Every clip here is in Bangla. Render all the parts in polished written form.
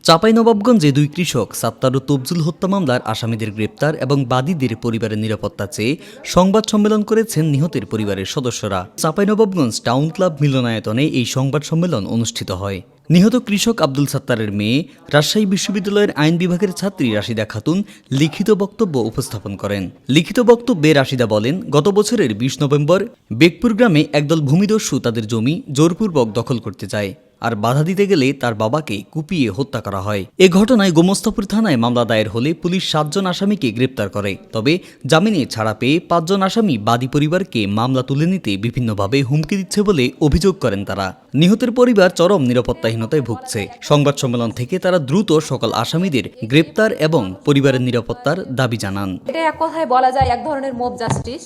চাঁপাইনবাবগঞ্জে দুই কৃষক সাত্তার ও তফজুল হত্যা মামলার আসামিদের গ্রেপ্তার এবং বাদীদের পরিবারের নিরাপত্তা চেয়ে সংবাদ সম্মেলন করেছেন নিহতের পরিবারের সদস্যরা। চাঁপাইনবাবগঞ্জ টাউন ক্লাব মিলনায়তনে এই সংবাদ সম্মেলন অনুষ্ঠিত হয়। নিহত কৃষক আব্দুল সাত্তারের মেয়ে রাজশাহী বিশ্ববিদ্যালয়ের আইন বিভাগের ছাত্রী রাশিদা খাতুন লিখিত বক্তব্য উপস্থাপন করেন। লিখিত বক্তব্যে রাশিদা বলেন, গত বছরের ২০ নভেম্বর বেগপুর গ্রামে একদল ভূমিদস্যু তাদের জমি জোরপূর্বক দখল করতে যায়, আর বাধা দিতে গেলে তার বাবাকে কুপিয়ে হত্যা করা হয়। এ ঘটনায় গোমস্তাপুর থানায় মামলা দায়ের হলে পুলিশ ৭ জন আসামিকে গ্রেপ্তার করে। তবে জামিনে ছাড়া পেয়ে ৫ জন আসামি বাদী পরিবারকে মামলা তুলে নিতে বিভিন্নভাবে হুমকি দিচ্ছে বলে অভিযোগ করেন তারা। নিহতের পরিবার চরম নিরাপত্তাহীনতায় ভুগছে। সংবাদ সম্মেলন থেকে তারা দ্রুত সকল আসামিদের গ্রেপ্তার এবং পরিবারের নিরাপত্তার দাবি জানান। এটা এক কথায় বলা যায় এক ধরনের মব জাস্টিস।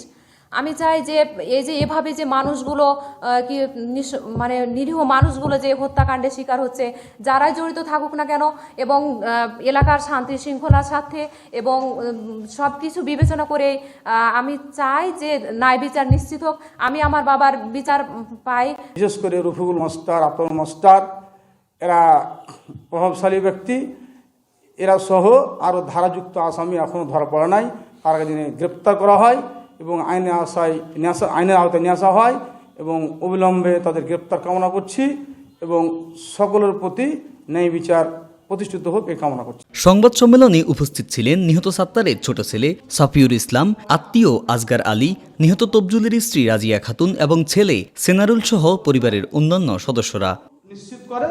আমি চাই যে এই যে এভাবে যে মানুষগুলো কি মানে নিরীহ মানুষগুলো যে হত্যাকাণ্ডের শিকার হচ্ছে, যারাই জড়িত থাকুক না কেন, এবং এলাকার শান্তি শৃঙ্খলার সাথে এবং সব কিছু বিবেচনা করে আমি চাই যে ন্যায় বিচার নিশ্চিত হোক, আমি আমার বাবার বিচার পাই। বিশেষ করে রফিকুল মাস্টার, আতর মাস্টার, এরা প্রভাবশালী ব্যক্তি, এরা সহ আরও ধারাযুক্ত আসামি এখনও ধরা পড়ে নাই, তার কাছে গ্রেপ্তার করা হয় এবং আইনের আওতায় নিয়ে আসা হয় এবং অবিলম্বে তাদের গ্রেপ্তার কামনা করছি এবং সকলের প্রতি ন্যায় বিচার প্রতিষ্ঠিত হোক এই কামনা করছি। সংবাদ সম্মেলনে উপস্থিত ছিলেন নিহত সাত্তারের ছোট ছেলে সাফিউর ইসলাম, আত্মীয় আসগার আলী, নিহত তফজুলের স্ত্রী রাজিয়া খাতুন এবং ছেলে সেনারুল সহ পরিবারের অন্যান্য সদস্যরা। নিশ্চিত করে